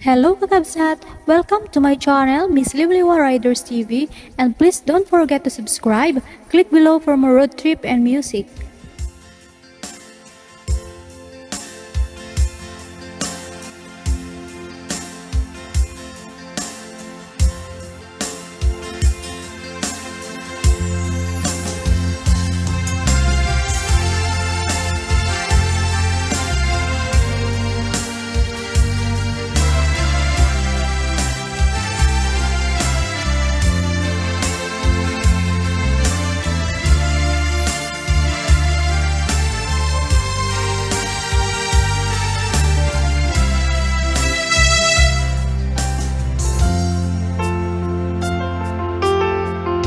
Hello Kakabsat! Welcome to my channel, Miss Libliwa Riders TV, and please don't forget to subscribe. Click below for more road trip and music.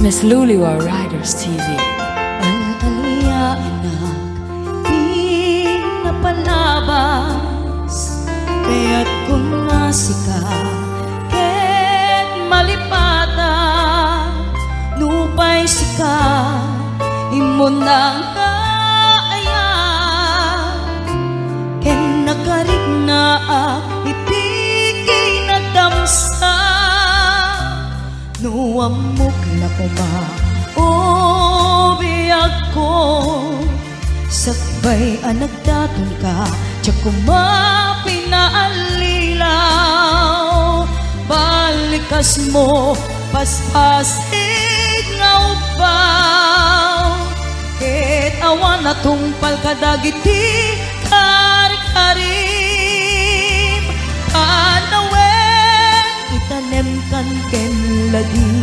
Miss Luliwa Riders TV. Al-alya anak, di napalabas, kaya't kung nasika, ket malipata, nupay sika, imon ang kaaya, ken nakarig na ipigay nagdamsa, nuamok na kuma o biyag ko sakbay anagdaton ka tiyak kuma pinaalilaw balikas mo paspasig nga upaw ket awan na tungpal kadagiti kari-karim panawen itanem kan ken lagi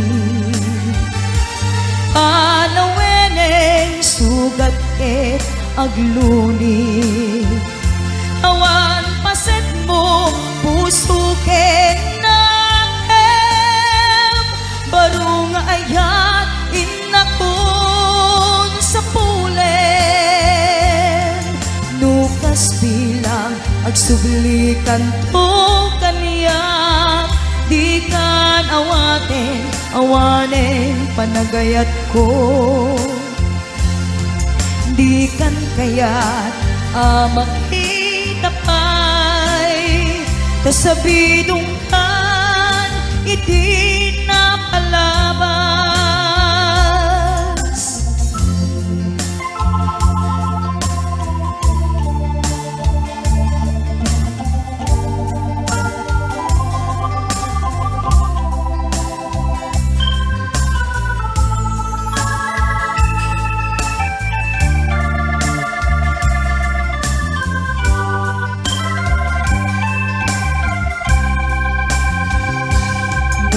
panaweneng sugat ket agluni awan paset mo puso ken nakem baro nga ayat inakon sa pulen nukas bilang agsublikan to kaniya di kan awanen panagayat ko di kan kayat makita pa'y kasabidong kan iti napalabas.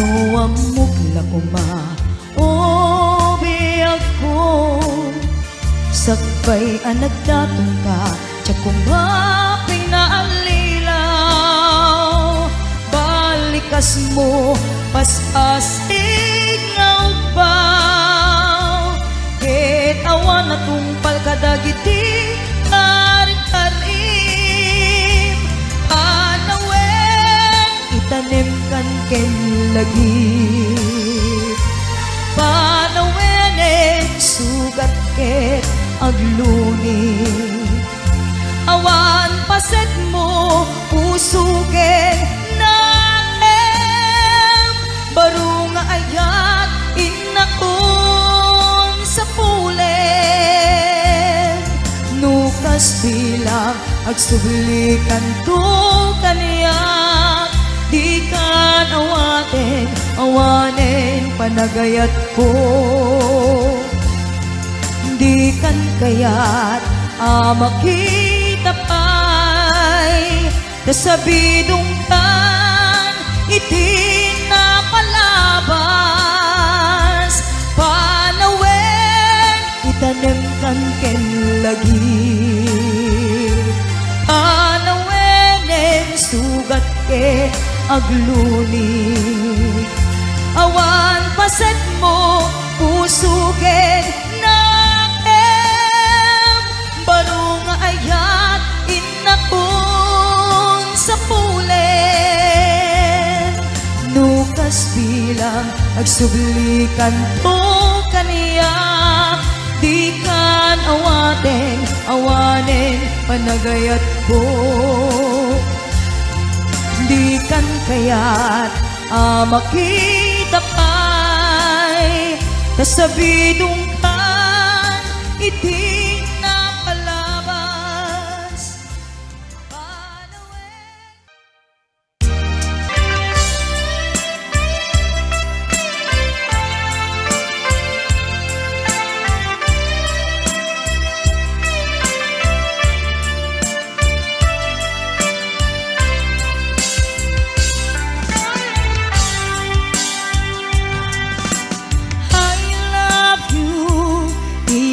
Nuamok la kuma o biyag ko sakbay anagdaton ka tiyak kuma pinaalilaw balikas mo pasasig nga upaw ket awan na tungpal kadagiti kari-karim panawen itanem kan ken lagi panaweneng sugat ket agluni awan paset mo puso ken naem baro nga ayat inakon sa pulen nukas bilang agsublikan to kaniya di kan awanen panagayat ko di kan kayat makita pa'y kasabidong kan iti napalabas panawen itanem kan ken lagi panaweneng sugat ket agluni awan paset mo puso ken naem baro nga ayat inakon sa pulen nukas bilang agsublikan to kaniya di kan awanen panagayat ko di kan kayat makita pa'y tasabidong kan iti napalabas panawen.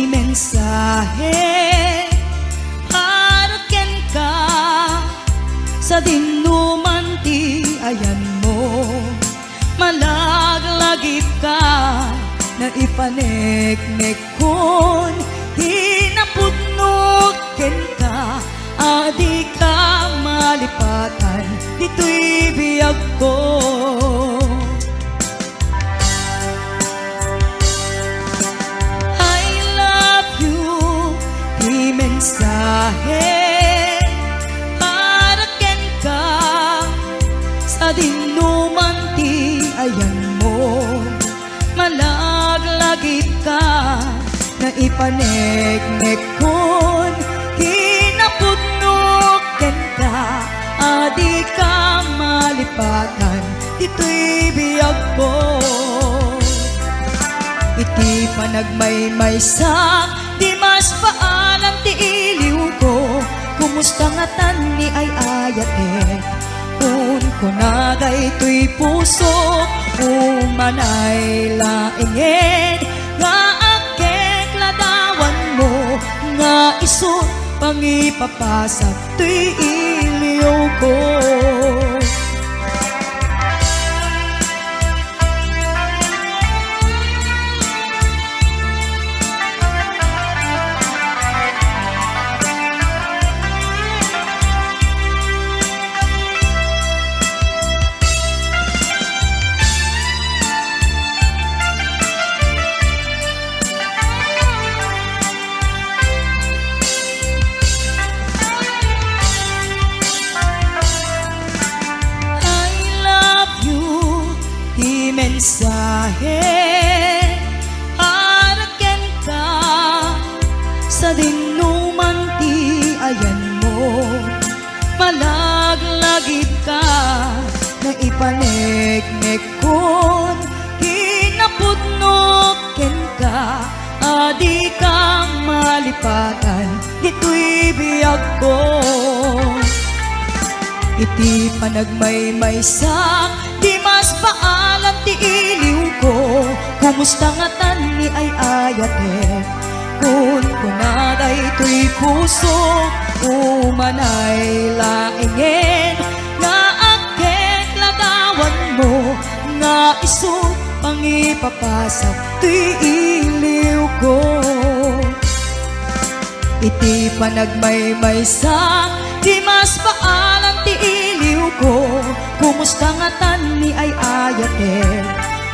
Mensahe para ken ka sa dinuman ti ayan mo, malaglagip ka na ipaneknek kon hinapudnog ken ka, adi ka malipatan dito'y biyag ko. Mensahe para ken ka sa dinuman ti ayan mo, malaglagip ka na ipaneknek kon hinapudnog ken ka, adi ka malipatan dito'y biyag ko. Iti panagmaymaysa di mas paalam ti iliw ko, kumusta nga tan ni ay ayate, kun kunagay to'y puso umanay laingin, nga akek ladawan mo, nga iso pangipapasak to'y iliw ko. Mensahe para ken ka sa dinuman ti ayan mo, malaglagip ka na ipaneknek kon hinapudnog ken ka, adi ka malipatan dito'y biyag ko. Iti panagmaymaysa di mas paalam ti iliw ko, kumusta nga tan ni ay ayate, kun kunagay to'y puso umanay laingin, nga akek ladawan mo, nga iso pangipapasak to'y iliw ko. Iti panagmaymaysa di mas paalam ti iliw ko, kumusta nga tan ni ay ayate,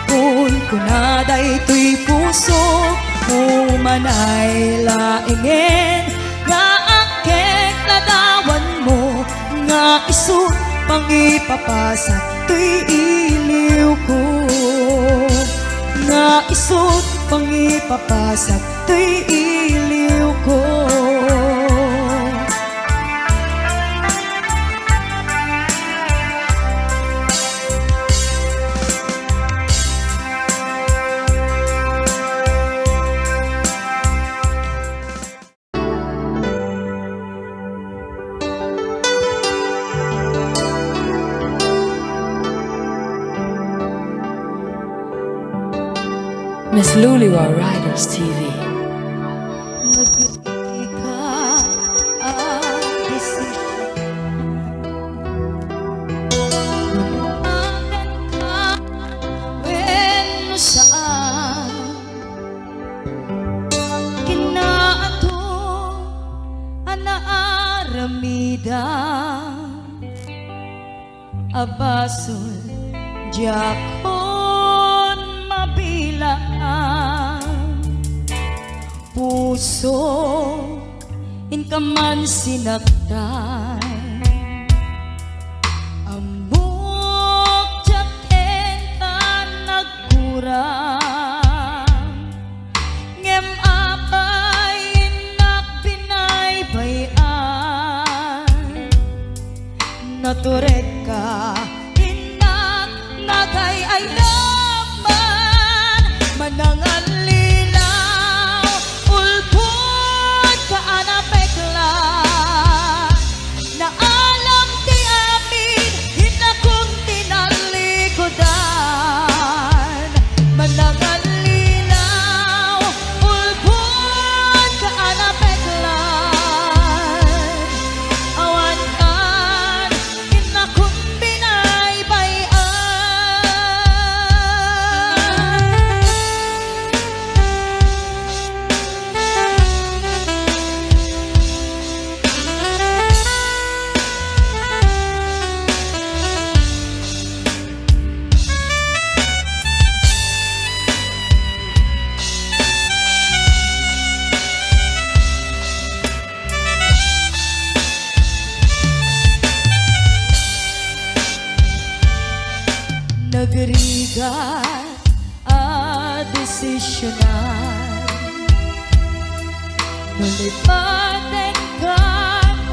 kun kunaday to'y puso umanay laingin, nga akek ladawan mo, nga iso pangipapasak to'y iliw ko, nga iso pangipapasak to'y iliw ko. Miss Luliwa Riders TV. Nagdi ka desisyon, lumagan ka wenno saan, kinaato anaaramida, abason jakon mabilaan, puso in ka man sinaktan, amo nagrigat at desisyonan. Nulipatin ka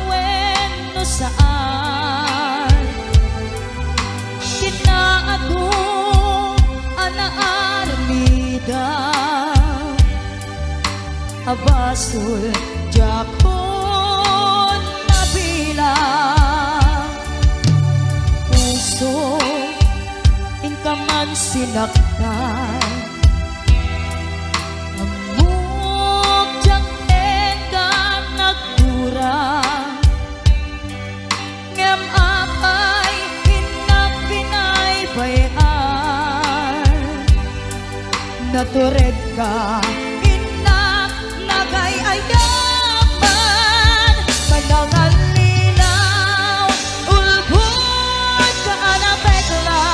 wenno saan, kinaadong anaarmida, abasul jakon nabilang puso ka man sinaktan, amok diyang eka nagturang, ngem apay hinapinay bayan, natured ka inak nagayayaman, manangal lilaw ulbod ka anapekla.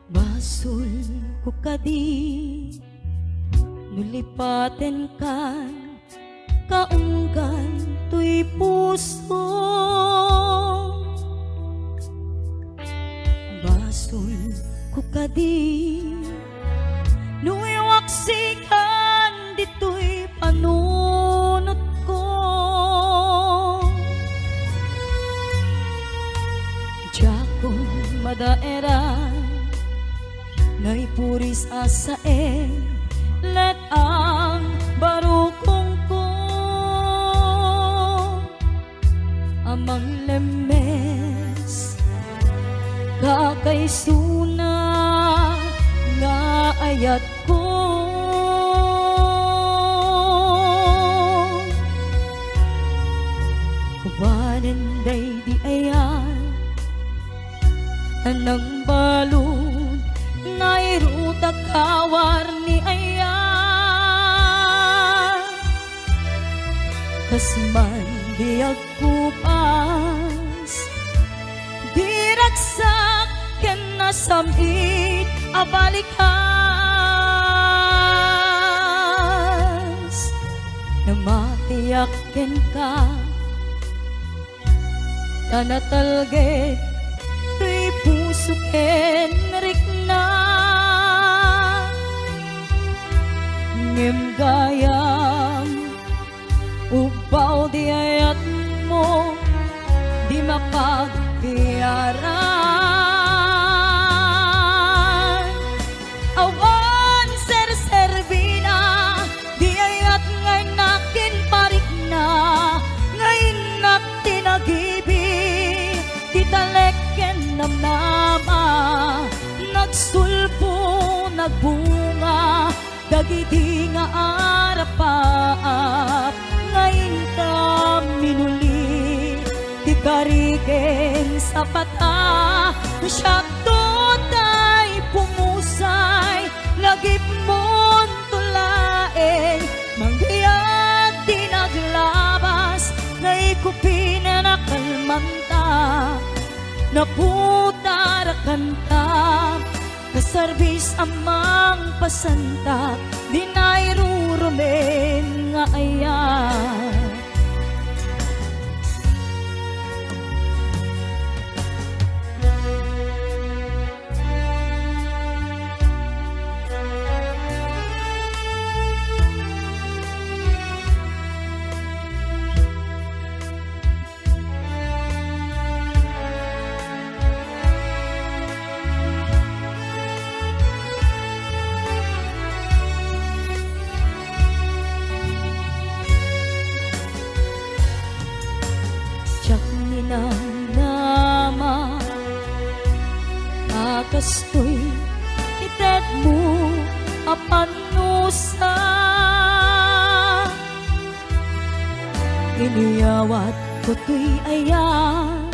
Basul ko kadi nulipaten kan kaunggan tuy puso, basul ko kadi nuiwaksikan dito'y panunot ko, jakon madaeran naipuris asae let ang barukong ko, amang lemes kakaisuna nga ayat ko, kubanan day di ayan anang balon nairuta kawar ni ayan, kasman diag kupas diragsak ken nasamit abalikas, namatiyak ken ka tanatalget tuy puso ken rikna, ngem gayam ubaw di ayat mo di mapagtiyaran, awan ser-servina di ayat ngay nakin parik na, ngayon nak tinagibi titaleken namnama, nagsulpo nagbunga dagiti nga arapaap, ngayon ka minuli di kariken sa pata, siyakto tay pumusay lagip mon tulaen, manggayat di naglabas na ikupin na nakalmanta, naputara kanta kasarbis amang pasanta dinayrurumen nga ayan. Tiyak ninang nama akastoy itet mo apanusa iniyawat ko tuy ayan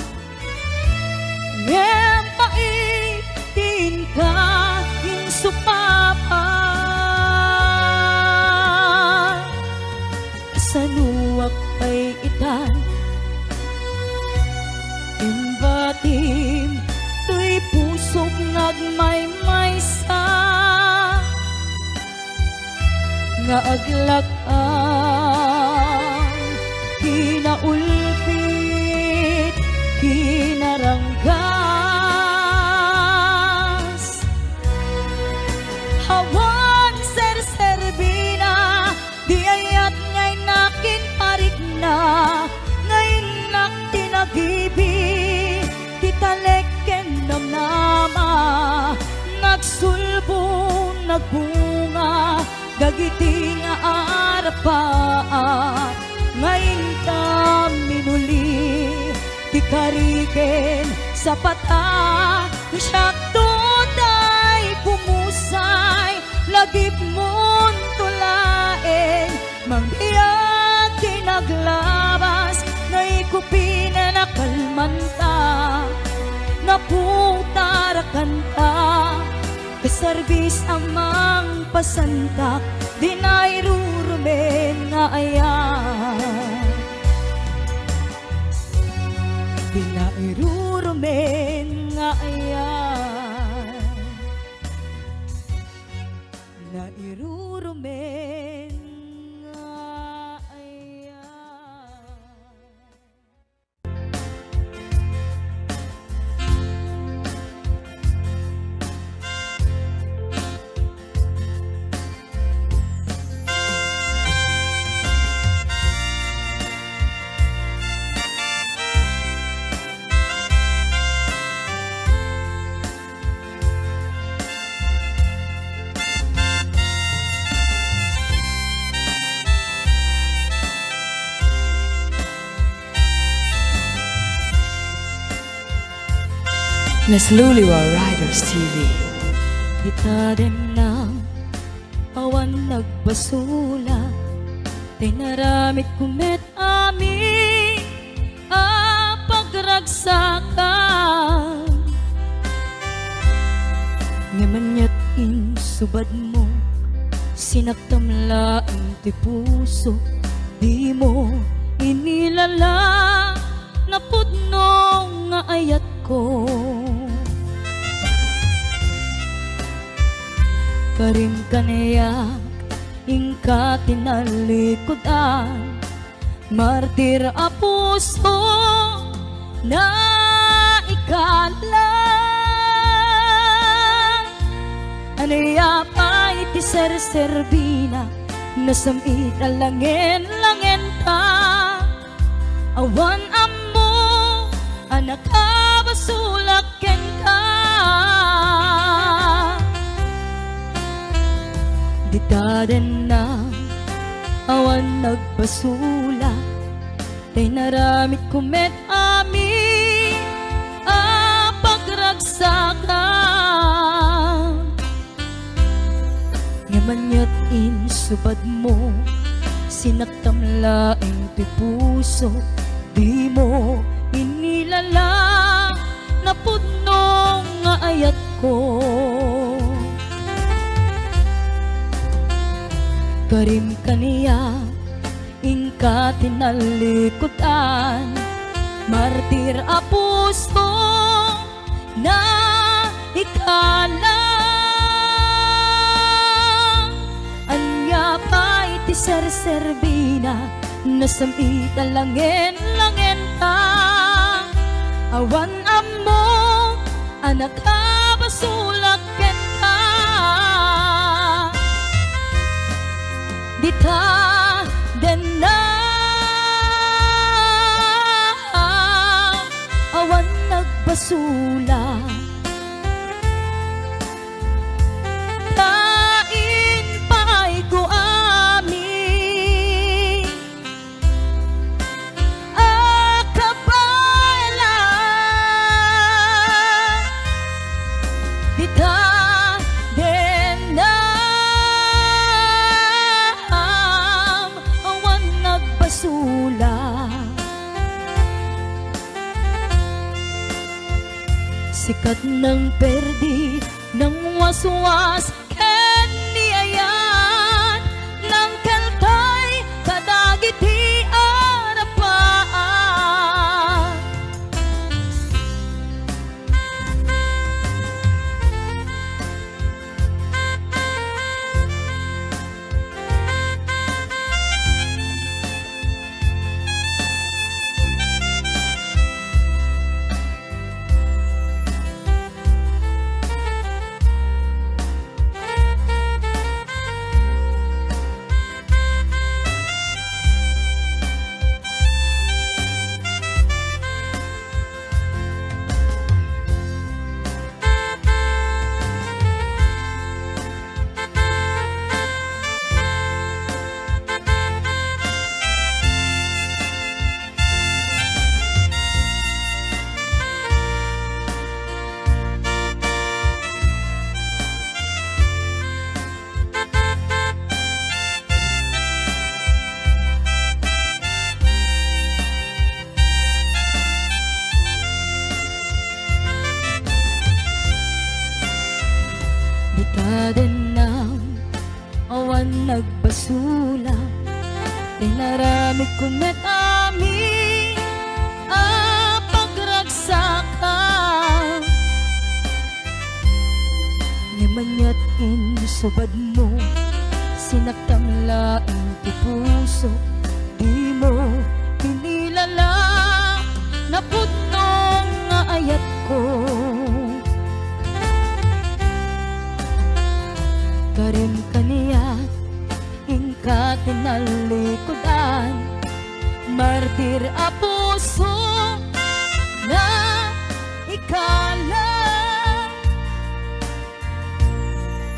ngem paitin ka yung supapa kasanuak pa'y itan imbatim tuy pusok ngagmaymaysa nga aglag-ang kinaulpit kinaranggas hawan ser-serbina di ayat ngay nakin parik na ngayon nak tinagibi taleken namnama nagsulbo nagbunga dagiti nga arapa ngayon ta minuli ti kariken sa pata siyak tunay pumusay lagip mon tulaen mangbiyag tinaglabas naikupina na kalmanta naputara kanta kasarbis amang pasantak dinayrurumen nga ayan dinayrurumen nga ayan nairurumen nga ayan. Miss Luliwa Riders TV. Kita din ng awan nagbasula tay naramit kumet ami pagragsakan ngamanyat insubad mo sinaktamla ang ti puso di mo inilala napudno nga ayat ko karim kanayak ingka tinalikodan martir a puso na ikala anaya pa iti ser-serbina nasamit alangen-langen ta awan amo anak kabasulaken ka ditaden na awan nagbasula tay naramit kumet ami pagragsakan ngamanyat insubad mo sinaktamlaeng ti puso di mo inilala napudno nga ayat ko karim kaniya ingka tinalikodan martir a puso na ikalang anya pa iti serserbina nasamit alangin-langin ta awan amo anak kabasulak ken ta dita den na awan nagbasula tain pa'y ko ami akabaila dita den na awan nagbasula sikat ng perdi ng waswas ken niayan ng kaltay kadagiti arapaan din ng awan nagbasula tinaramig kumet ami pagragsakan ni manyat insubad mo sinaktamlaing ti puso di mo pinilala naputnong nga ayat ko karim kaniya ingka tinalikudan martir a puso na ikalang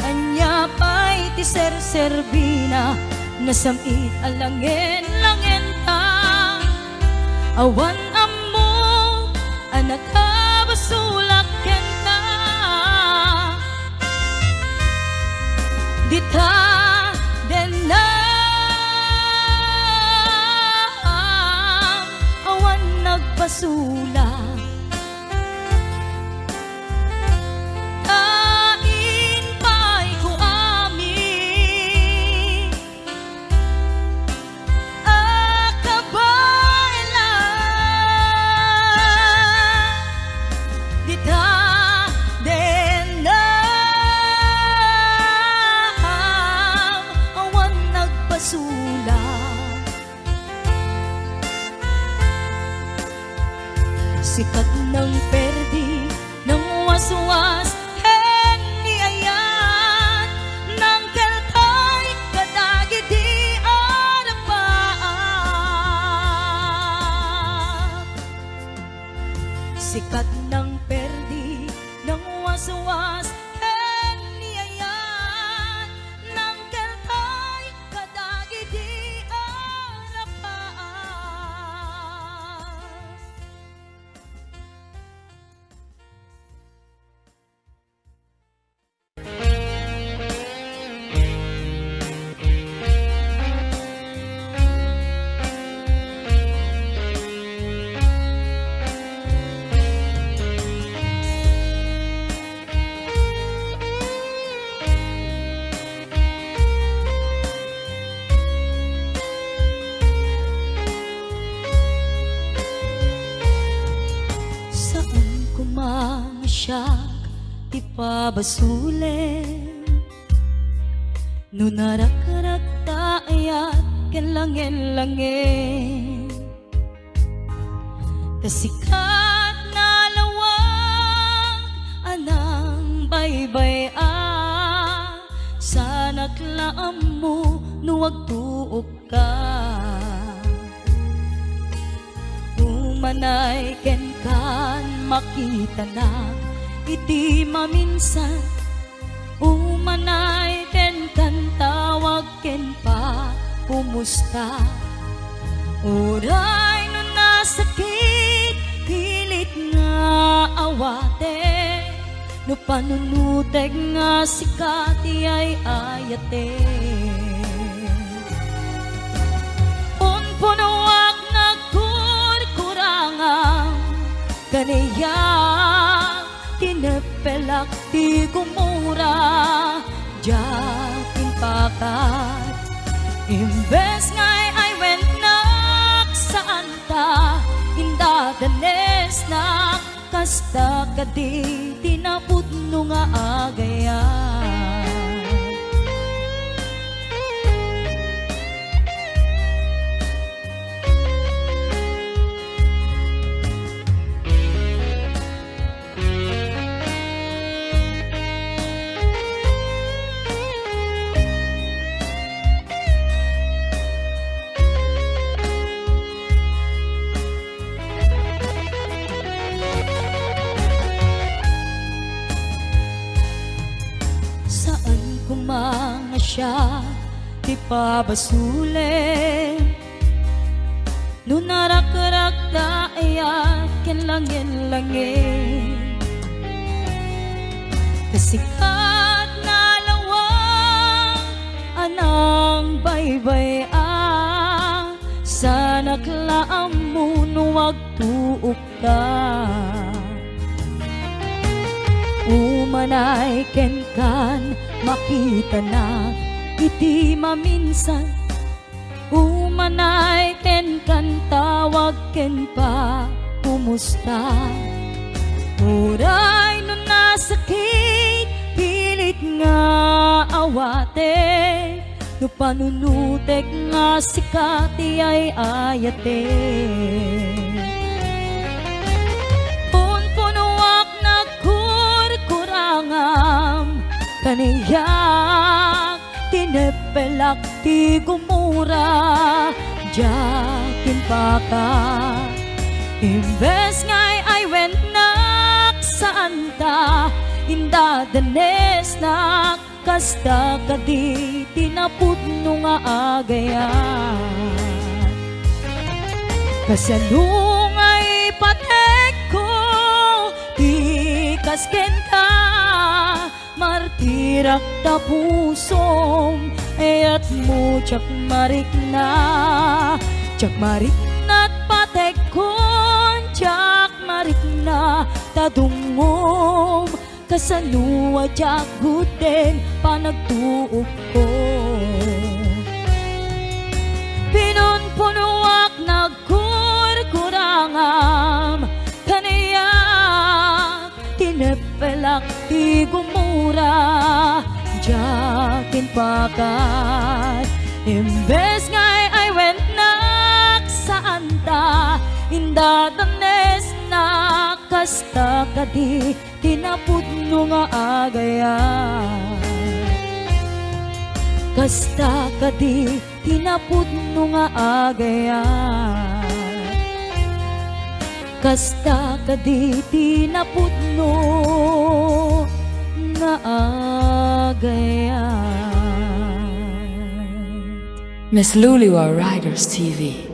anya pa'y ti serserbina nasamit alangin-langin ta awan amo anak kabasulak ken ta dita den na awan nagbasula tain pa'y ko ami akabaila dita den na basula sikat ng perdi ng waswas ken niayan ng kaltay kadagiti arapaan sikat ng perdi ng waswas ken niayan ng kaltay kadagiti arapaan siya ti pabasulen. No narak-rak taayat ken langin-langin, kasikat na lawag anang baybay sa naklaam mo nuwag tuok ka. Umanay ken kan makita na iti maminsan, umanay ken kan tawag ken pa kumusta. Uray no nasakit pilit nga awate, no panunuteg nga sikati ay ayate. Unpunawak na kurkurangang kaniya, tinepelak ti gumura jakin pakat. Imbes ngay ay wenak saan ta indadanes na kasta kadi tinapudno nga agayan. Mga siya ti pabasulen, no narak-rak taayat ken langin-langin, kasikat na lawang anang baybay sa naklaam mo nuwag tuok ka. Umanay ken kan makita na iti maminsan, umanay ken kan tawag ken pa kumusta. Uray no nasakit pilit nga awate, no panunuteg nga sikati ay ayate. Punpunuak na kurkurangam kaniyak, tinepelak ti gumura jakin pakat. Imbes ngay ay wenak saan ta indadanes na kasta kadi tinapudno nga agayan. Kasalungay patek ko di kasken ka, martirak ta pusom ayat mo tsak marik na patek kon tsak marik na tadungom, kasanua tsak guten panagtuog ko. Pinunpunuak nagkurkurangam kaniyak, tinepelak ti gumura jakin pakat. Imbes ngay ay wenak saan ta indadanes na kasta kadi tinapudno nga agayan. Kasta kadi tinapudno nga agayan. Kasta kadi tinapudno nga agayan. Miss Luliwa Riders TV.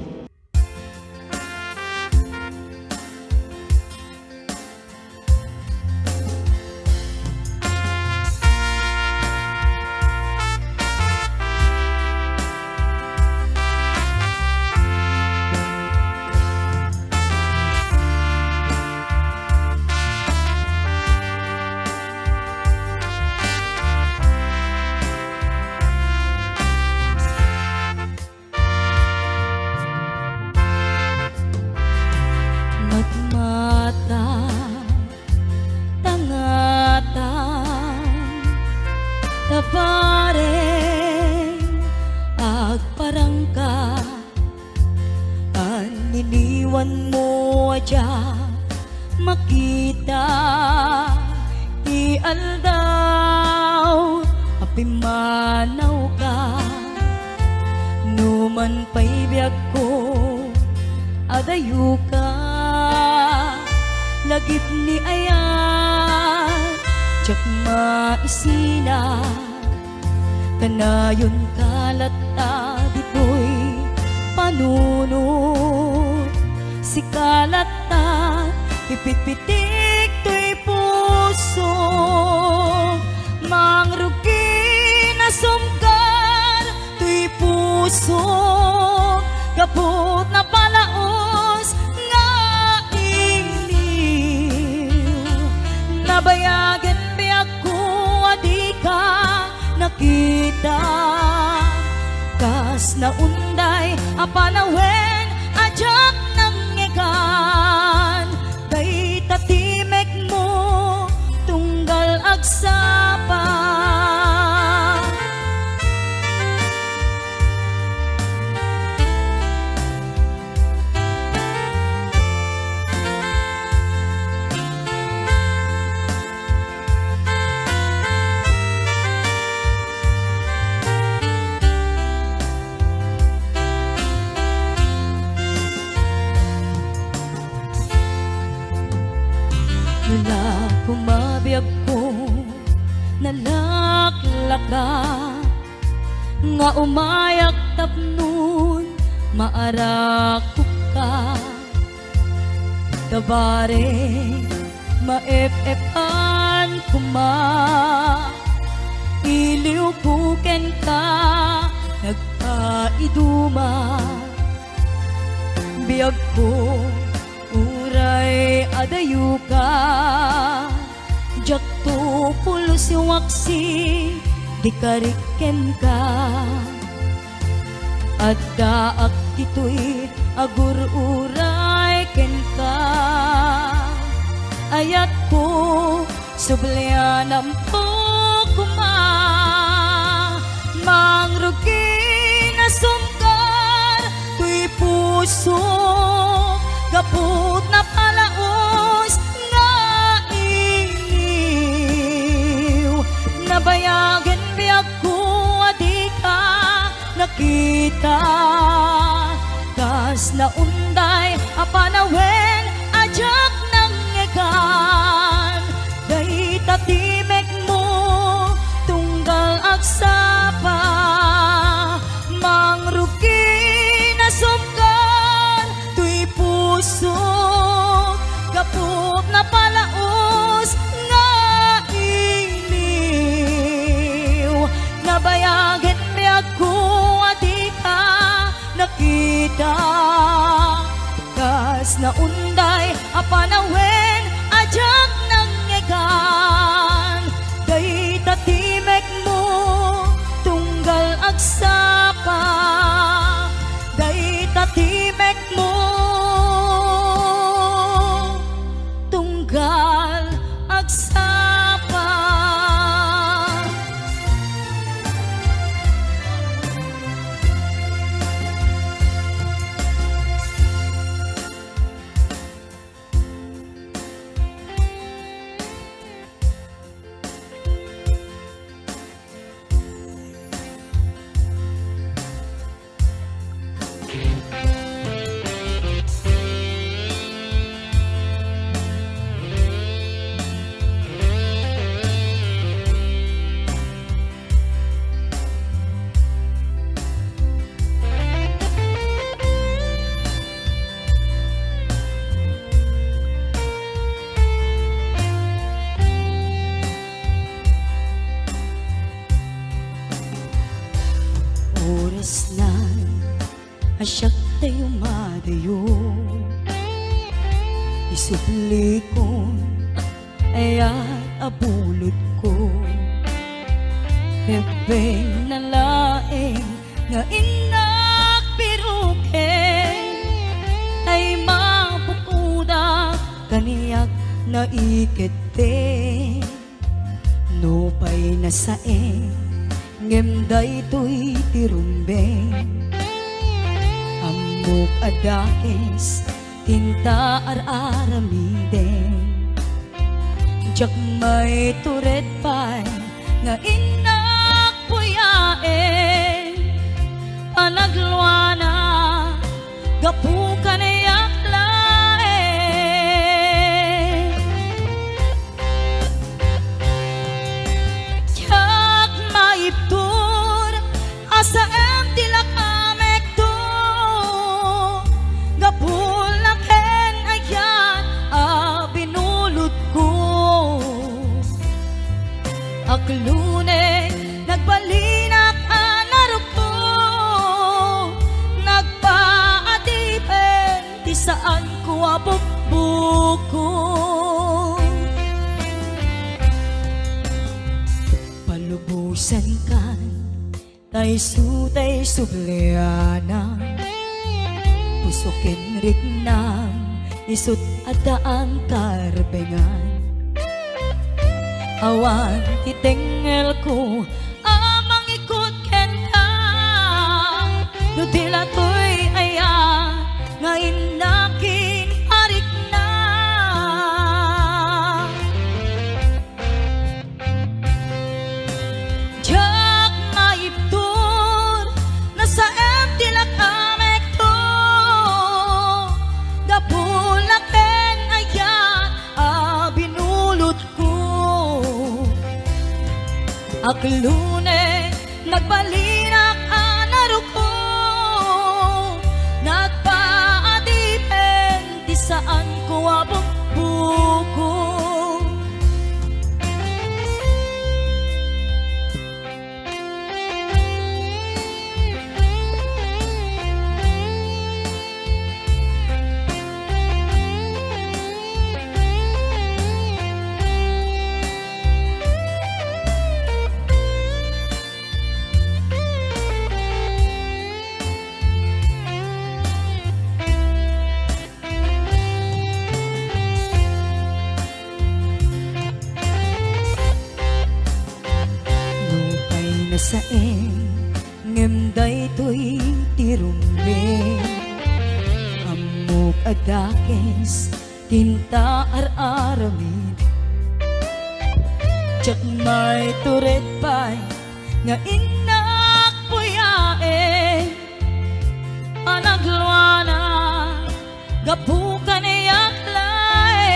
makita ti aldaw apimanaw ka numan pa'y biyag ko adayo ka lagip ni ayat tsak maisina kanayon kalata dito'y panunod si kalata ipitpitik to'y puso mangrugi na sumkar to'y puso kaput na palaos nga iniw nabayagan biyak ko adi ka nakita kas na unday apanawen ajak nang ngegan day tatimek mo tunggal agsapa Nala kumabiyag ko nalaklaka nga umayak tapnon maarakok ka tabare maep-epan kuma iliw buken ka nagkaiduma biyag ko uray adayu ka jakto pulo si waksi di kariken ka at daak tito'y agur uray ken ka ayat ko sublianam po kuma mangrugi na sumkar to'y puso kaput na palaos nga iniw nabayagan biyag ko adi ka nakita kas na unday apanawen ajak nang ngegan day tatimek mo tunggal agsapa mangrugi na sumkar to'y puso kaput na palaos nga iniw nabayagan biyag ko adi ka nakita kas na unday apanawen ajak nang ngegan day tatimek mo tunggal agsapa day tatimek mo tunggal agsapa. Oras na asyak tayo madayo isupli ko ayat abulod ko Hebeng na laeng nga inak piruken ay mapukuda kaniyak na ikete no pay nasaeng ngemday to'y tirumbeng amok adakes tinta ar-aramiden Jak may turet pa'y nga inak puyain panagluana gapu kanayak lain jak maiptur asa em tilak amek to gapul laken ayan a binulot ko aklune nagbalinak anarok ko nagpaadipen ti saan ko abukbuko palubusan kan tay sutay subliana pusukin rignam isut adaan karbengan awan titengel ko amang ikot ken ka no tila to'y aya nga inakin arik na jak maiptur nasa em tila kamek to gapulaken aya binulot ko aklune nagbalinak anarok ko nagpaadipen ti saan ko abukbuko saeng ngemday to'y tirumbe amok adakes tinta ar-aramid jak may turet pa'y nga inak puyain anagluana gapukan iyak lain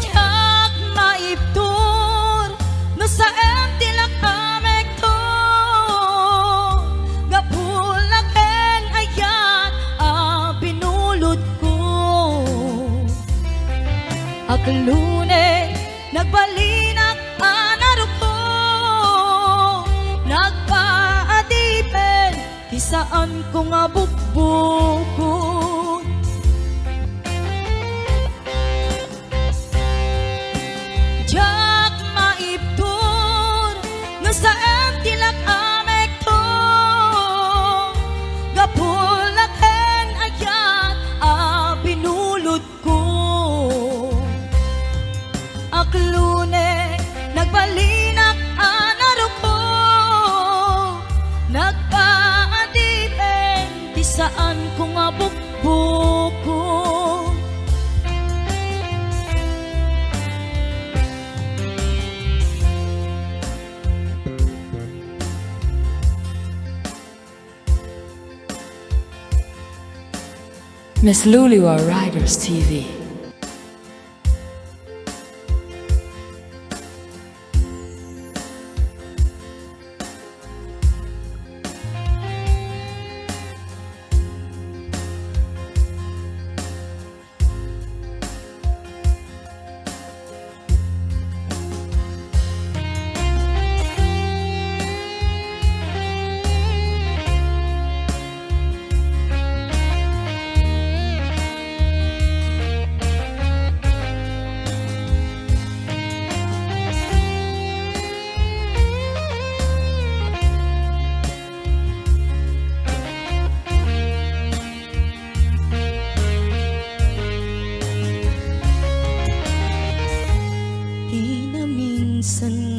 jak maiptur no sa em tilak amek to gapulaken ayat binulot ko aklune nagbalinak anarok ko nagpaadipen ti saan ko nga bukbukon jak maiptur no sa em tilak amek to gapulaken ayat binulot ko aklune nagbalinak anarok ko nagpaadipen ti saan ko nga bukbukon Miss Luliwa Riders TV.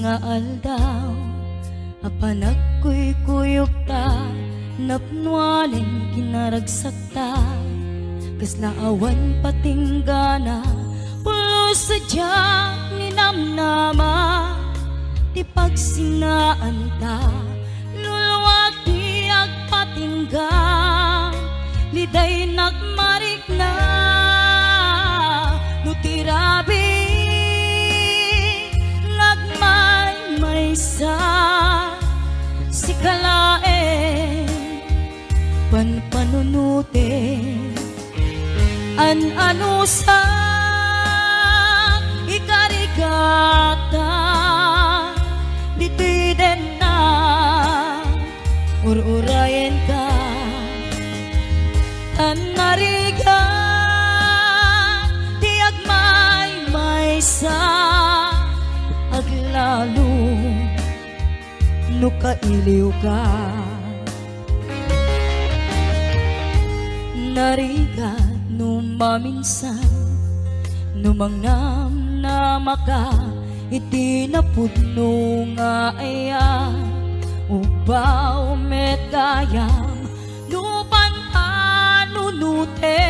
nga aldaw apanak kuy kuyok ta napnualin kinaragsak ta kas naawan patinggana pulo sadyang ninamnama ti pagsinaan ta luluwag ti agpatinggang liday nagmarikna no tirabi nagmaymaysa si kalae panpanunute ano sa ikarigata dito'y din na ururayan ka tanariga di agmaymaysa aglalo no kailiw ka nariga no maminsan no mangnam na maka iti napudno nga aya ubaw met gayam no panpanunute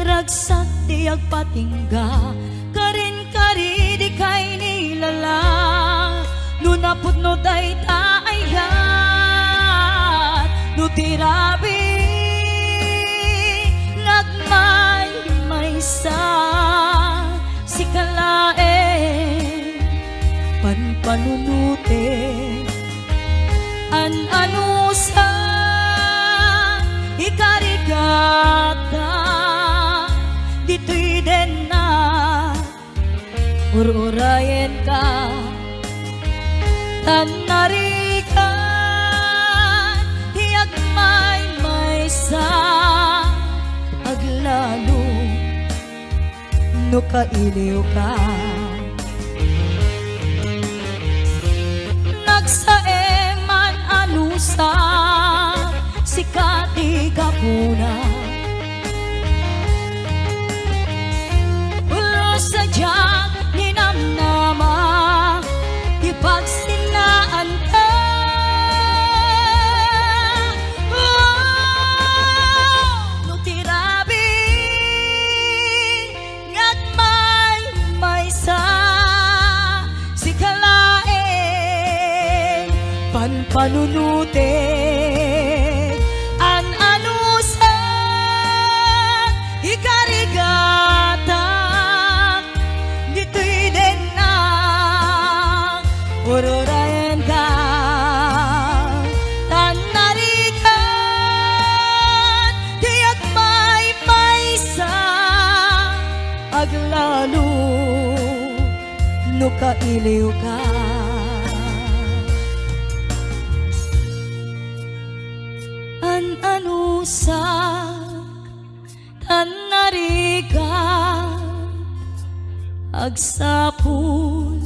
ragsak di agpatingga karin kari di kay nilala no napudno day taayat no tirabi nagmaymaysa si kalae panpanunute ano sa ikarigata dito'y din na ururayan ka tanarigan hiyagmaymaysa aglalo no kailiw ka nagsaeman anusa si katigapuna ulo sa diyak ninamnama ipagsinaan ka no tirabi ngagmaymaysa si kalae panpanunute ano sa ikarigata dito'y din na ururayan ka tanarigan tiyak maymaysa aglalo no kailiw ka ano sa tanarigan agsapul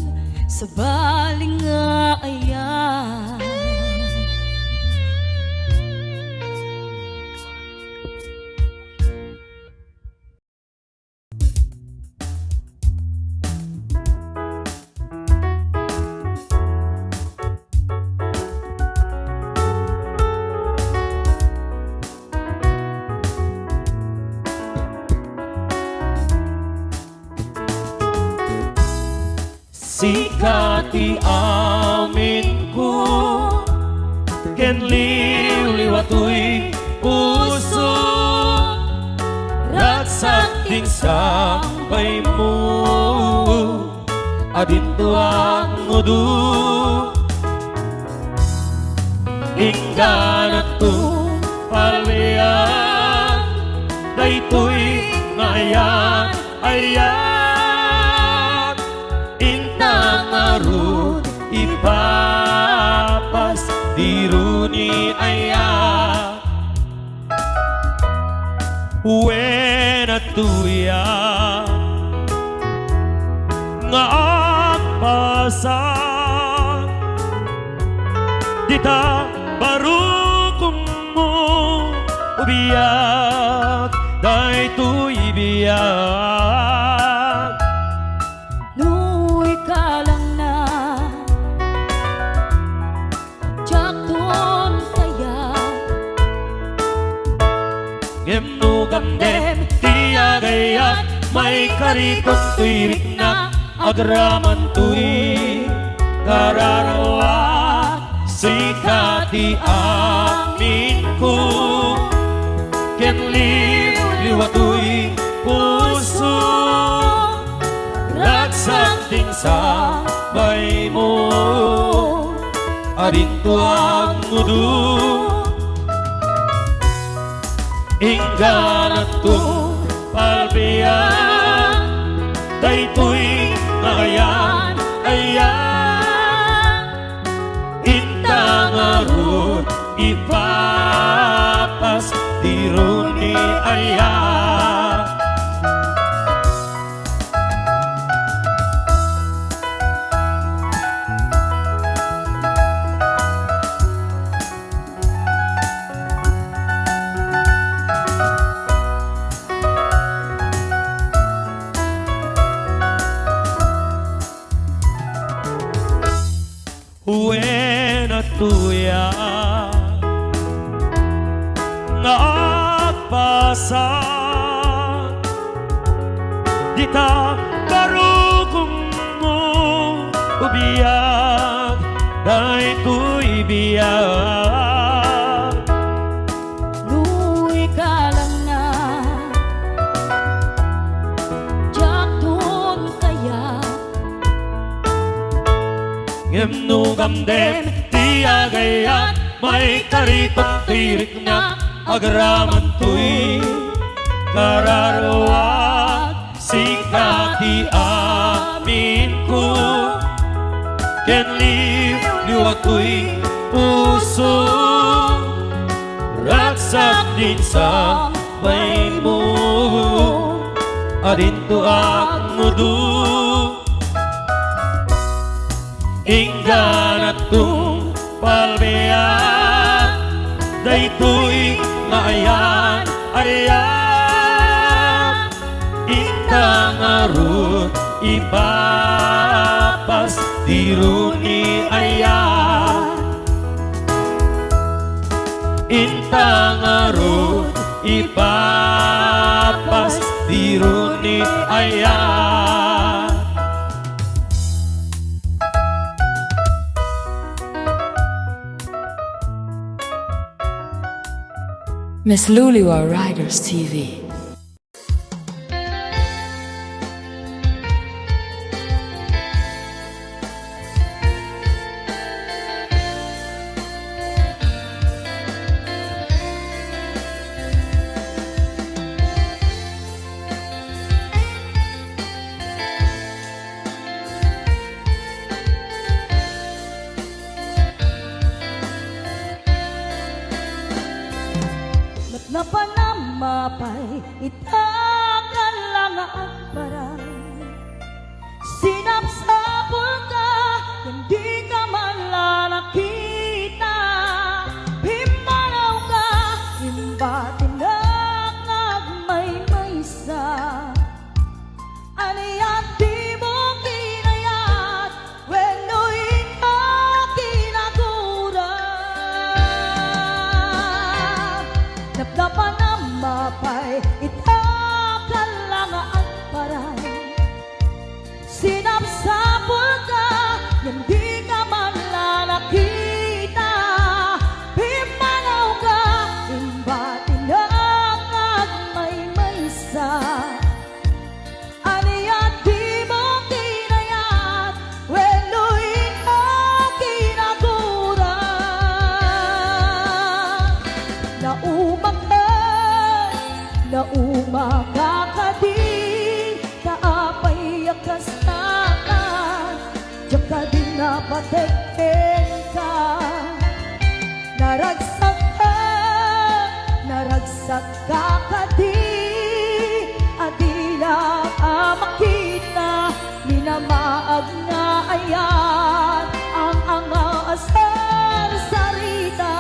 sa baling nga ayan sikati amin ko ken liwliwatoy puso ragsakting sambay mo adinto ang mudu ingganat to palian daytoy ngayan ayan ipapas diruni aya wena tuya nga agpasa dita barukong mo ubiyak day tu ibiyak nu'y kalang na jakton kaya ngem nu gam dem tia gaya may kariton tuirik na agraman tui kararawa sikati amin ko ken liwatoy puso ragsakting sa bay mo adinto ang mudu ingganat kong palbiyan daytoy ngayan ayan intang arut ipapas diruni ayan Buena tuya nagpasa dita barukong mo ubiyag dahil ko'y biyag Luwi ka lang na Diyak doon kaya ngem nu gam dem tia gaya may karitong tirik na agraman tuy kararawat sikati amin ko ken liwatoy puso ragsak din sa bay mo adinto ang mudu ingganat kong palbiyan daytoy maayan ayan intang arut ipapas diruni ayan intang arut ipapas diruni ayan Miss Luliwa Riders TV. Napanamapay itagal lang ang parang sinapsapol ka hindi ka man lalakita himalaw ka himbatin lang nagmaymaysa aniyan di mo kinayat weno ito kinaguran napdapan mapay itakal lang ang parang sinapsapol ka hindi ka man lalakita himanaw ka himbatin lang nagmaymaysa aniyan di mo kinayat welo'y ito kinaguran naumang na umakakading kaapay akas takan diyan ka din napatekten ka naragsak ka kading adila makita minamaag nga ayan ang asal sarita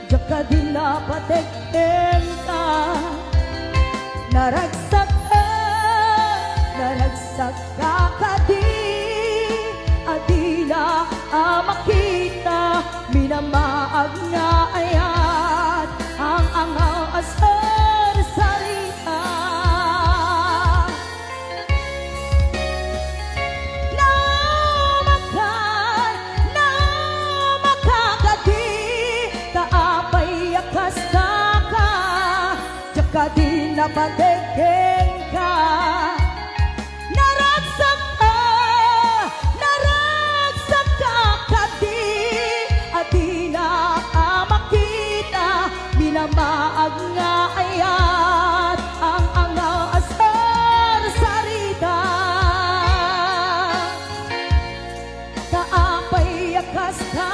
Jaka din napatekten ka. Naragsak ka kadi. Adila makita, minamaag nga ayat, ang angaw asar salita. Na makagadi, kaapay yakas ka, jaka di napadeken ka. Naragsak ka kadi, adina makita, minamaag nga ayat, ang angaw asar sarita. Kaapay yakas ka,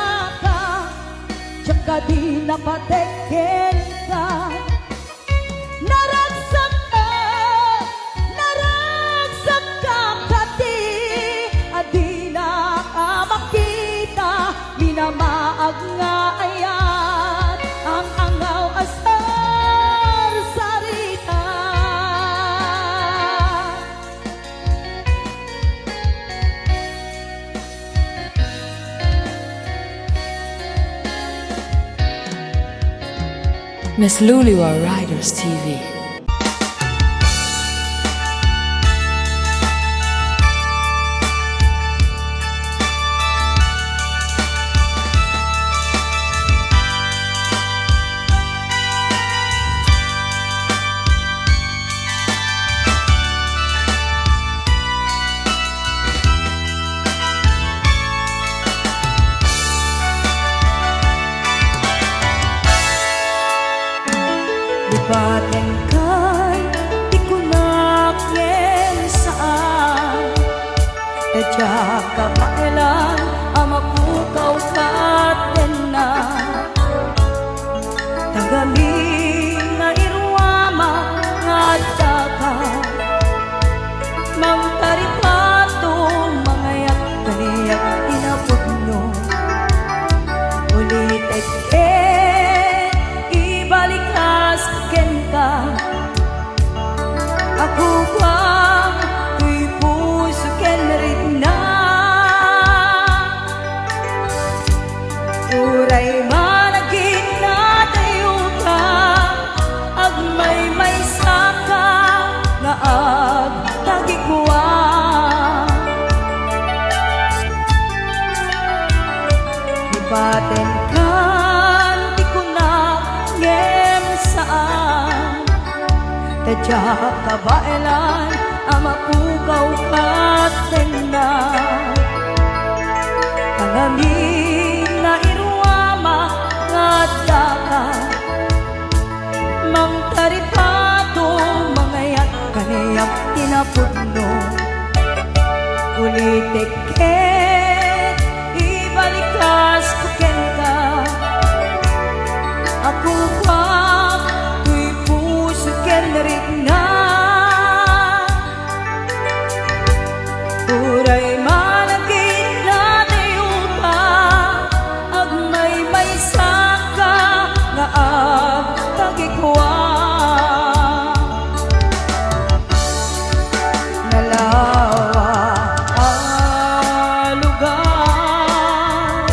jaka di napadeken ka. Naragsak ka kadi, adina makita, minamaag nga ayat, ang angaw asar sarita. Miss Luliwa Riders TV. Libaten kay di ko nakyen saan, tadya ka mailan ang mapukaw katen na. Tagamin na irwama nga daga, mamtaripato mga yak-kaniyak inapugno. Ulitek ibalikas ken ka, ako bang tuy puso ken rin na. Uray managin na tayo ka, agmay saka nga agtagikuwa. Ibaten kan di ko na ngem saan, tadya ka bailan ang mapukaw katen na. Tangamin na irwama nga daga, mamtaripato mga yak-kaniyak tinapudno. Ulitek ibalikas ko ken ka, ako pa tuy puso ken rin na. Uray managin na tayo ka, agmay saka nga agtagikuwa. Nalawa lugar,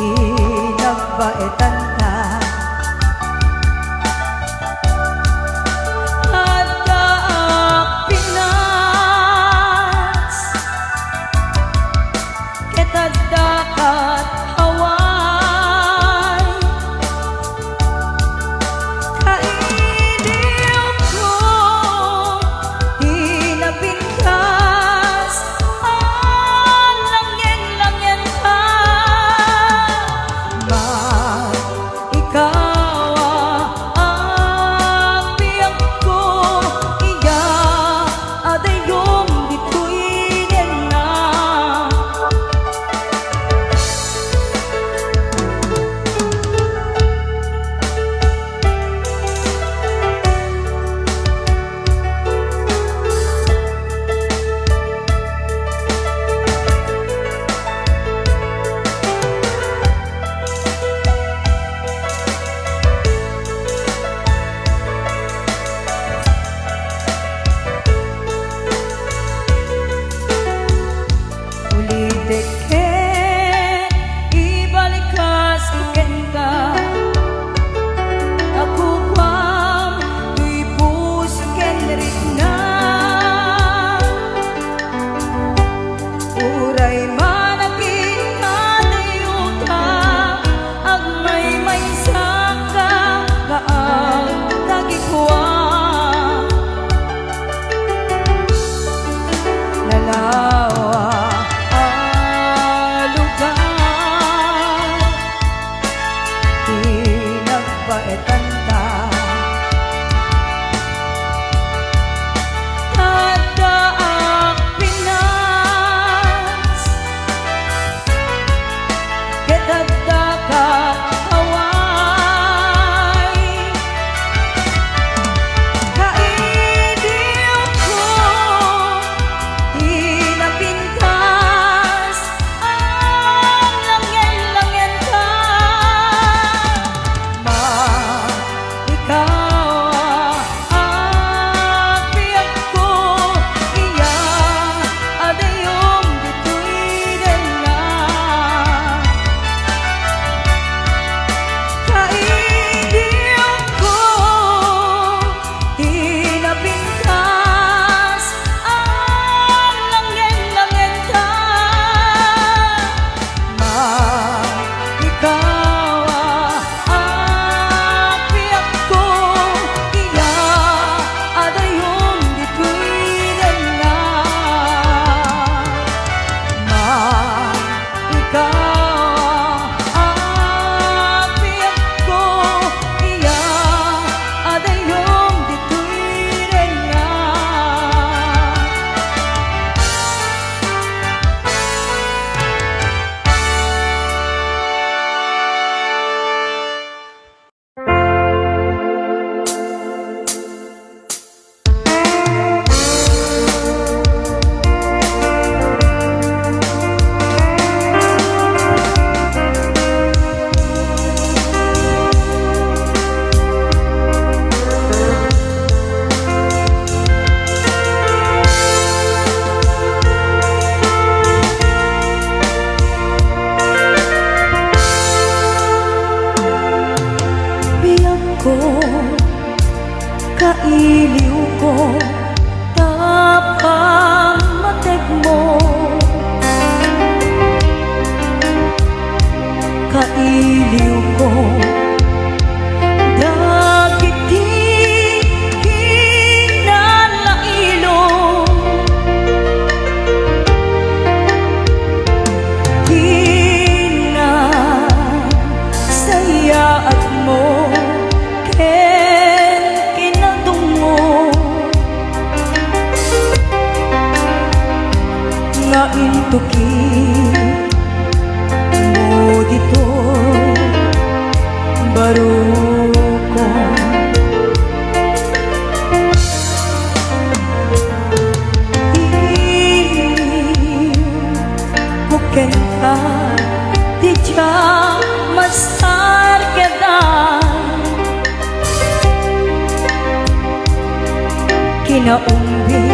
inagbaitan ka, at kaak Pinas, ketadakat Hawaii. Kailiw ko tinapintas, langyan ka, baetan ka. Tadaak Pinas, Ketagda ka Hawaii, kailiw ko, pinapintas ang langyan-langyan ka. ikaw ang piyak ko, iya adayong dito'y dala. Kailiw ko, Pinapintas ang langyan-langyan ka. ikaw ang piyak ko, iya adayong dito'y dala. Ikaw ang piyak ko, iya adayong dito'y dala. Biyak ko, kailiw ko, tapang matek mo. Kailiw ko, dagiti kinalailong. Sayaat mo ken kinadungo nga intuki mo dito baruko. Bukan ka di siya masar kedan kinaumbi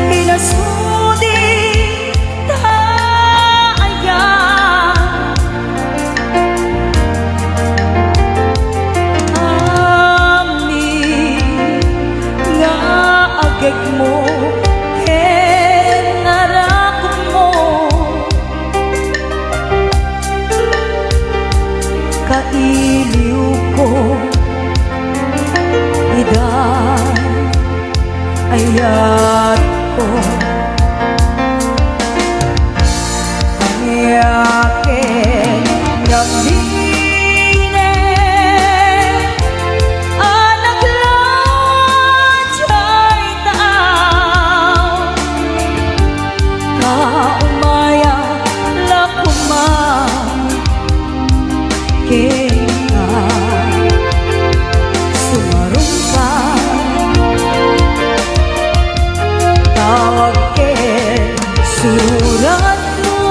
kinasudi taaya amin nga agek mo ken narakot mo. Kailiw ko, iday ayat ko, ang yakin gambine, anak lajay taaw, kaumaya lakumang kena sumarong ka tawag ken surat mo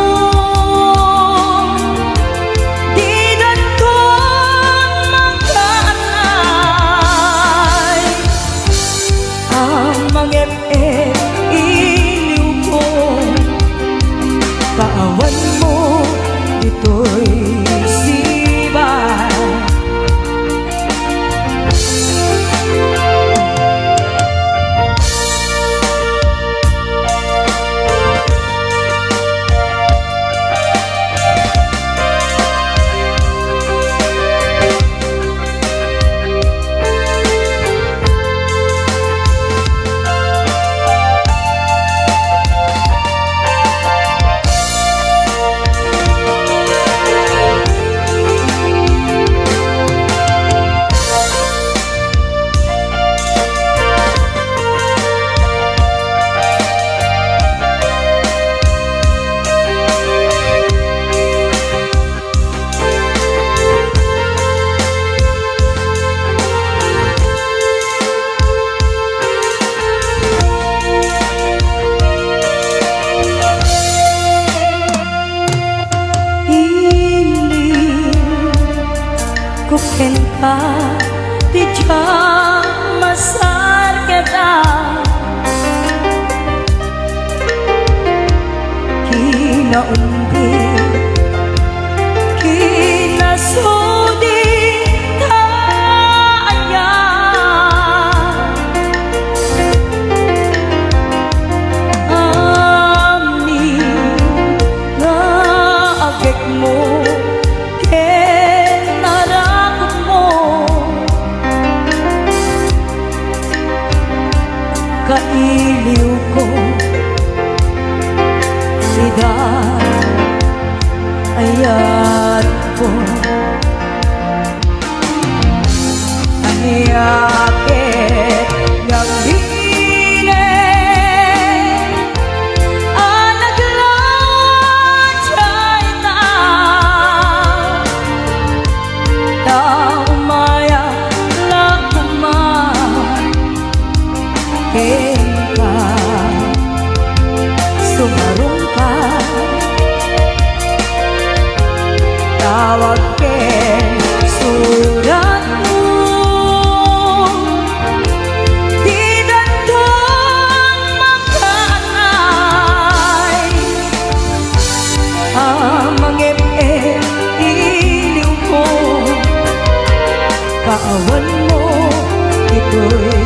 di daton magkaanay ang mangep-ep iliw ko kaawan mo dito'y sibay. Tuken ka ti masar kita kinaumbi kinasudi taaya ami nga agek mo kailiw ko ida ayat ko aniyakit yang hine anaglacay na taumaya lakuman ka sumarong ka tawag ken surat mo di dandang makaanay amangip iliw ko kaawan mo ito'y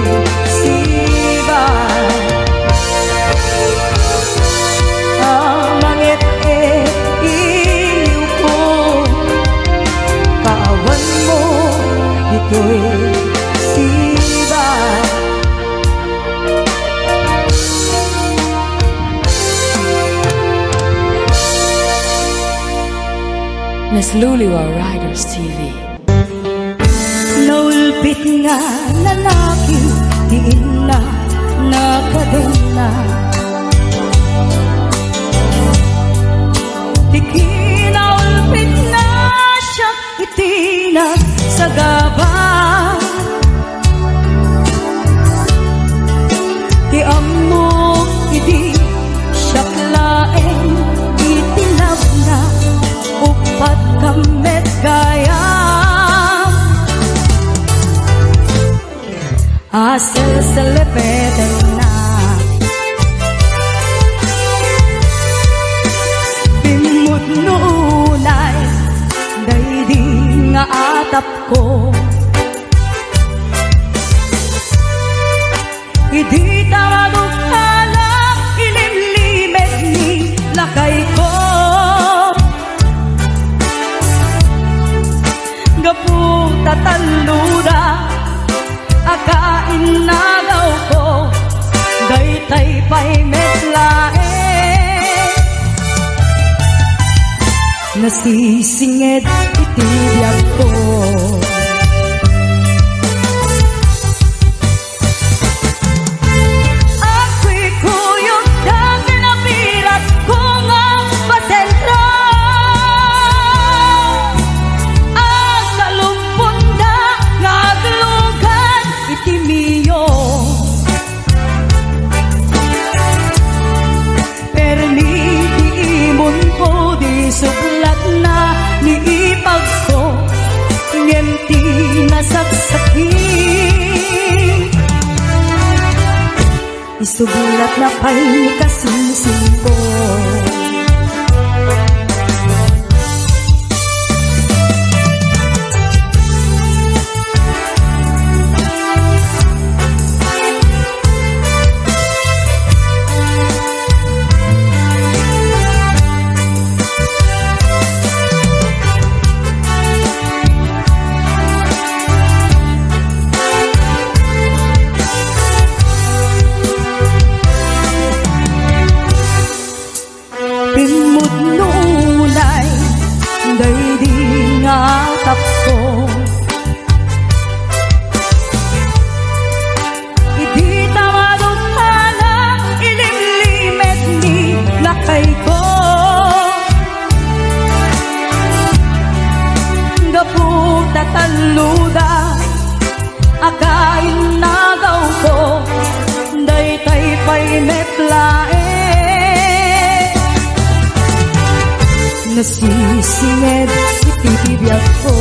Miss Luliwa Riders TV. Naulpit nga lalaki, diin na nakadena. Di kinaulpit na siya itinag sa gabang. Di amok idi siya klaeng itinab na upat kamet gayam. Asal selepeten na bimut nunay daydi nga atap ko idi tamadukala ilimlimet ni lakay ko gaputa taluda akain nagaw ko daytay pay metlae nasisinged itibiyag ko ako'y kuyog na pinapirat ko nga pasentro ang kalumpon na naglugan itimiyo permiti imon ko di sublat na niipag ko ngenti nasagsakit isubulat na pa'y kasising ko bimut nunay daydi nga tapko idi tamadukala ilimlimet ni lakay ko gaputa taluda akain nagaw ko daytay pay metlae nasisinged itibiyag ko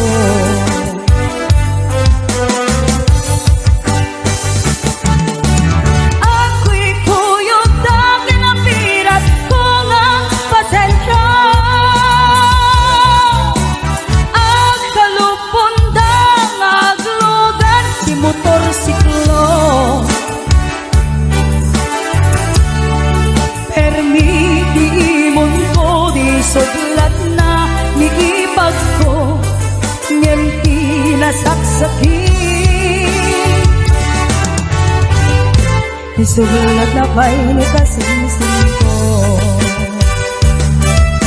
nasaksakin. Isulat na ba'y ni kasing-sing ko,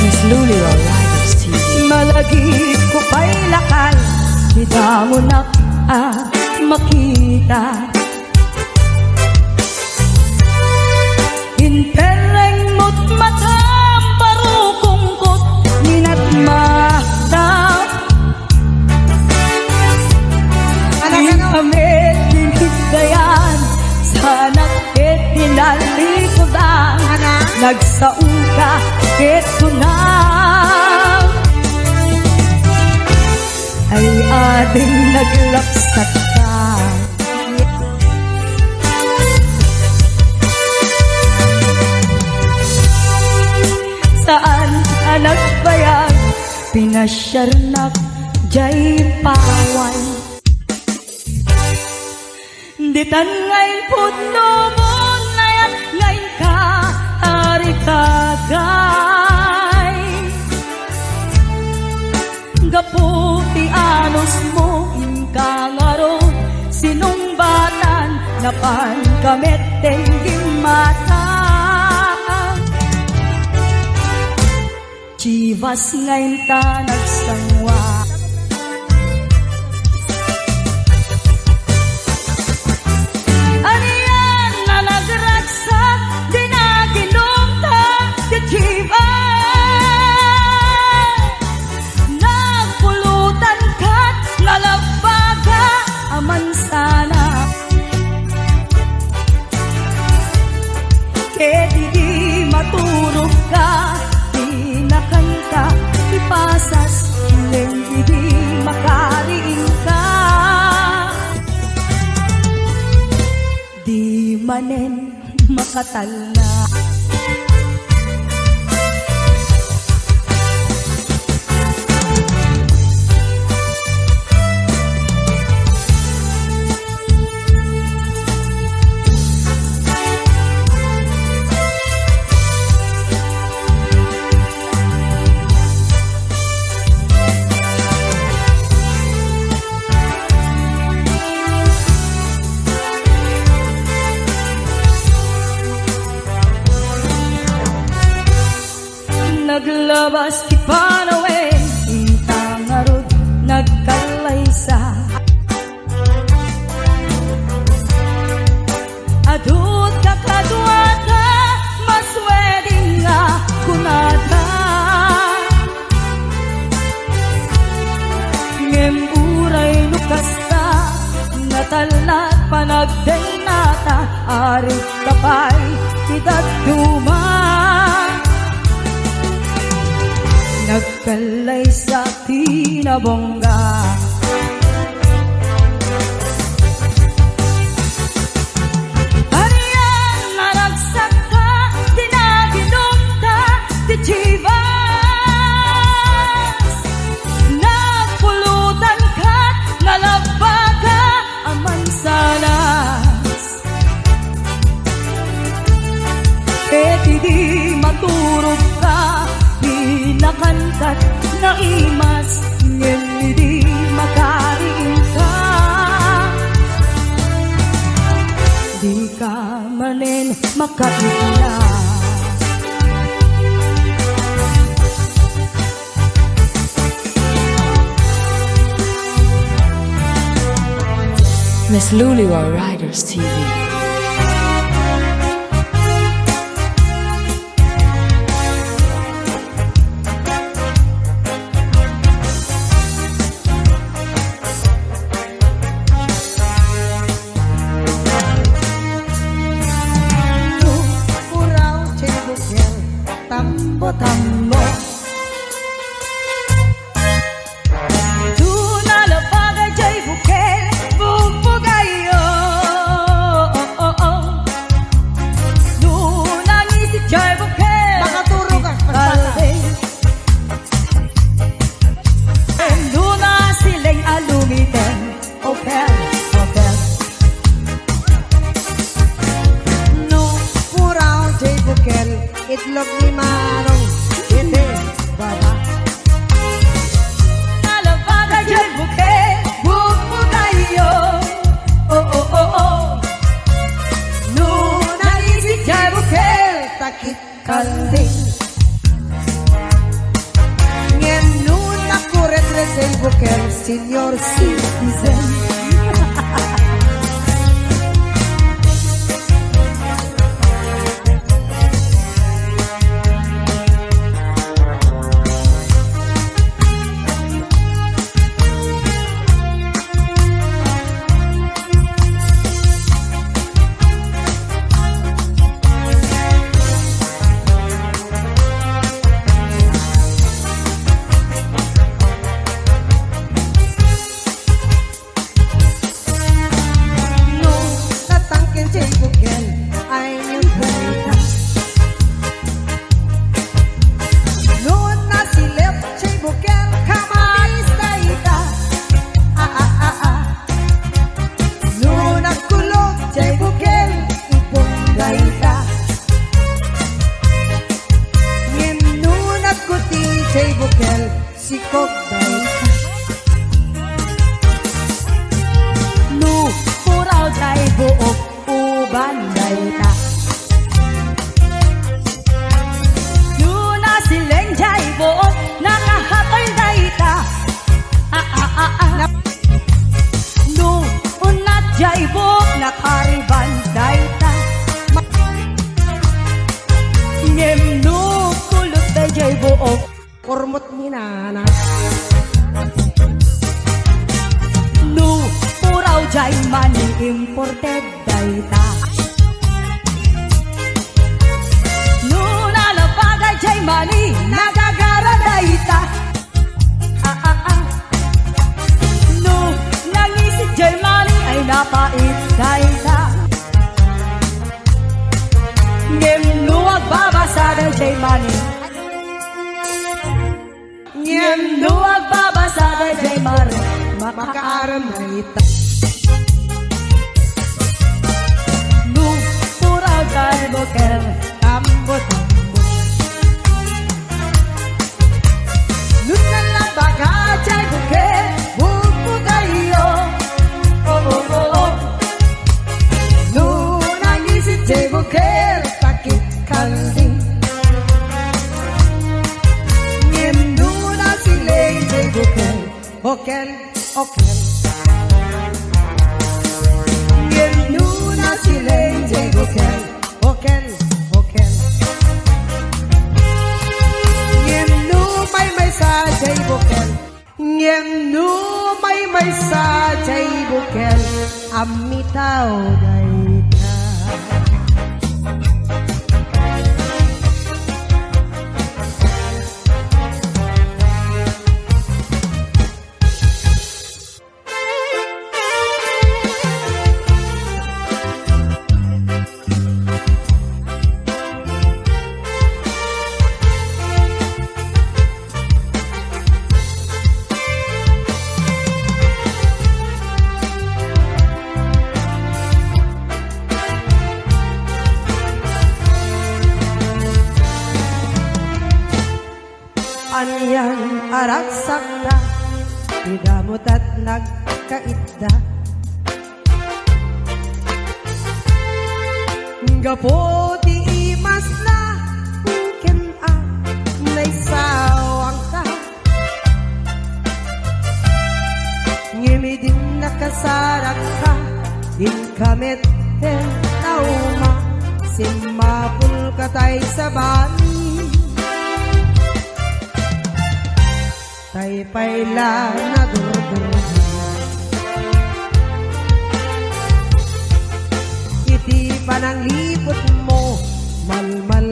Miss Luliwa Riders TV. malagi ko pa'y lakal, kita mo na makita. Intereng mo't matam, parukungkot, ninat mahtam. Amit kinigdayan, sa nakit tinalikodan, nagsaong ka, keto na. Ay ading naglapsat ka, saan anak bayan, pinasyarnak, jay pawan. Ditan ngayon puno mo na yan, ngayon ka haritagay. Gaputi anos mo, ingkangaro, sinumbatan, napan kamit tengging mata. Chivas ngayon ta nagsangwa, aniyan na nagragsak, di na ginumta, di Chivas. Nagpulutan ka't nalabaga, aman sana. Kaya di maturog ka, di nakanta, ipasas, hindi makariin ka. Di manen makatala. Naglabas ti Panawen, intangarod, nagkalaysa. Adut kakadwata, masweding nga kunata. Ngemuray nukasta, natalnat panagdenata, arit kapay, idaduma. Nagkalay sa tinabongga, aniyan na nagsakta, di na ginumta, di Chivas. Nagpulutan ka't nalabaga, aman sanas. Peti di maturog ka, nakankat na imas, ngayon hindi makariin ka. Di ka manin makaigla. Miss Luliwa Riders TV. Tambo Tuna labaga jay bukel, bugbugayo. senior citizen. Sikog day Nu puraw day buok uban day ta Nu na sileng day buok nakahatoy day ta Nu unat day buok nakariban day ta Ngem nu kulot day buok kormot ni nana. Nu puraw jay money imported dayta Nu nalapagay jay money nagagara dayta Nu nangisip jay money ay napait dayta Ngem nu agbabasada jay money Ngem nu agbabasada jay mare Makaaram na ita. Nu puraw jay boker Tambo, tambo. Nunala baga chay buke, buku kayo. oh oh oh oh Nunang isip chay buke, takit kalding. Ngem nuna sileng chay buke, okel, okel. Ngem nuna sileng chay buke, okel, okel. Ngem nu may sa chay bukel. Ngem nu may sa chay bukel. Amitaw dayta. Anyan arak sakta, idamot at nagkaitda. Gaputi imas na, ken a, naisawang ka. Ngimidin nakasarak ka, din kamit hen tauma, simapul katay sa bani. Tay paila na durdur iti panang lipot mo malmal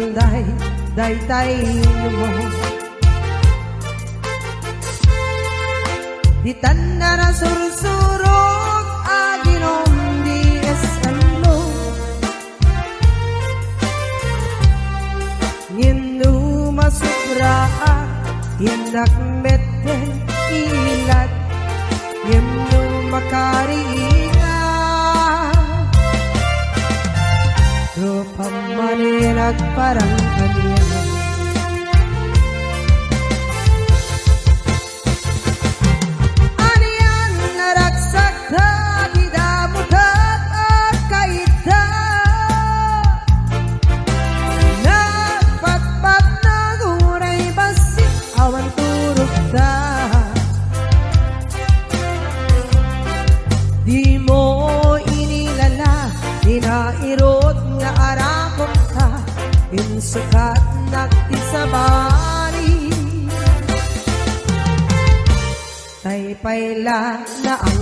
day tay mo di tanda na sursurog aginom di esalo nginu masubra Hindak meten ilat Yemno makariinga Rupang maninag parang kanya Anian naraksak na Didamutat at kaita Nagpatpat na guray basi awan turog da Insukat nakti sa bali Tay payla na ang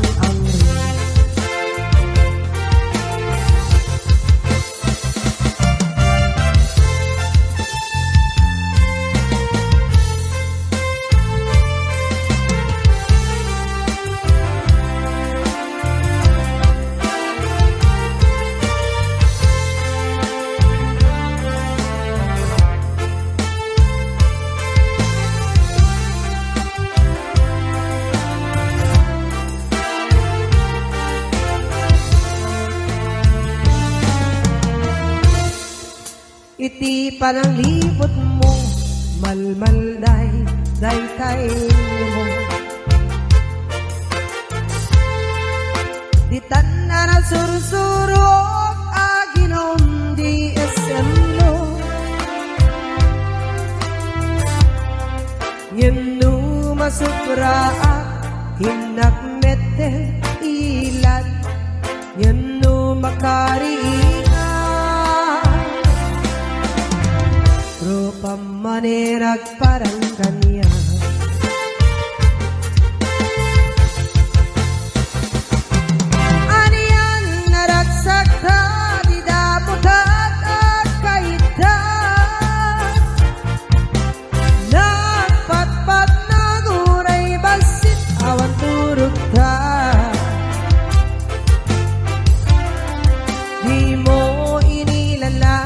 iti parang libot mo, malmalday, daytay mo. Di tanda na sursurok, aginom di esemlo. Yenu masupra, hinak metel ilan, yenu makariin. Pamanirag parang kanya Aniyan naragsak na di daputat at kaitan Nagpatpat na guray basit awan turog ta Di mo inilala,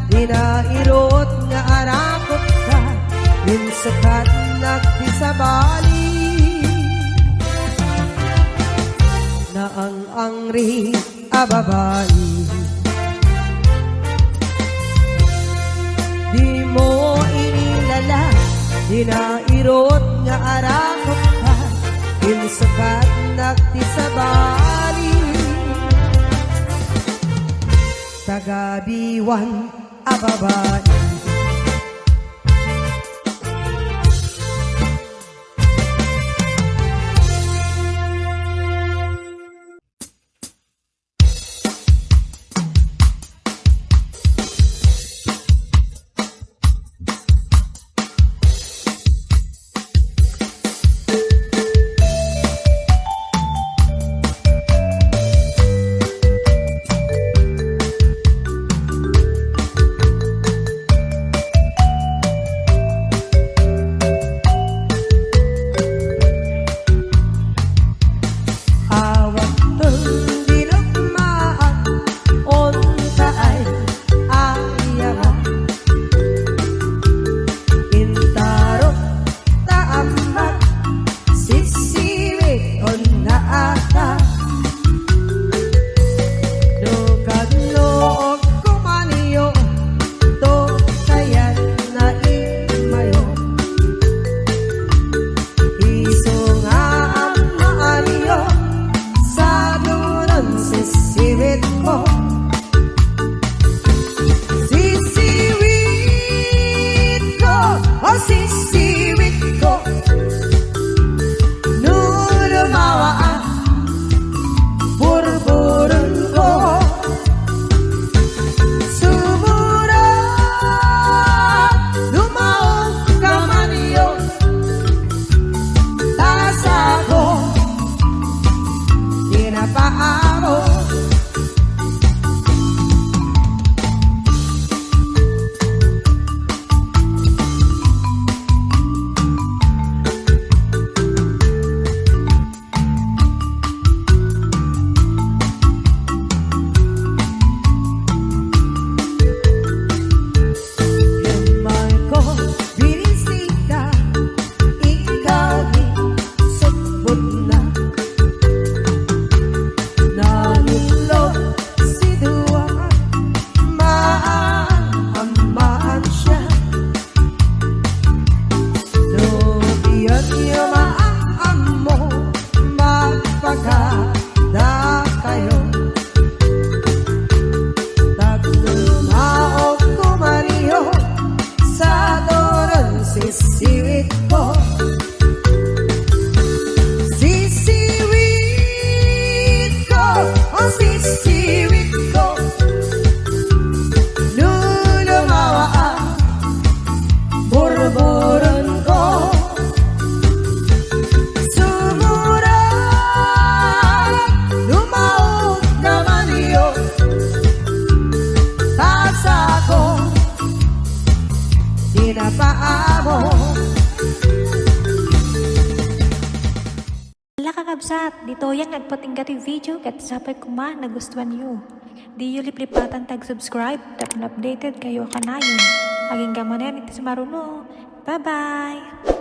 di nairot nga arakot ka Insukat nakti sa bali Na ang angri ababai Di mo inilala Di nairot nga arakot ka Insukat nakti sa bali Tagabiwan ababai Sisiwit ko Lulumawa kabsat, dito yang nagpatinggat yung video kat sapay kuma nagustuhan nyo. Di yung liplipatan tag-subscribe, tapos updated kayo kanayon. Aging gamanen iti sumaruno. Bye-bye!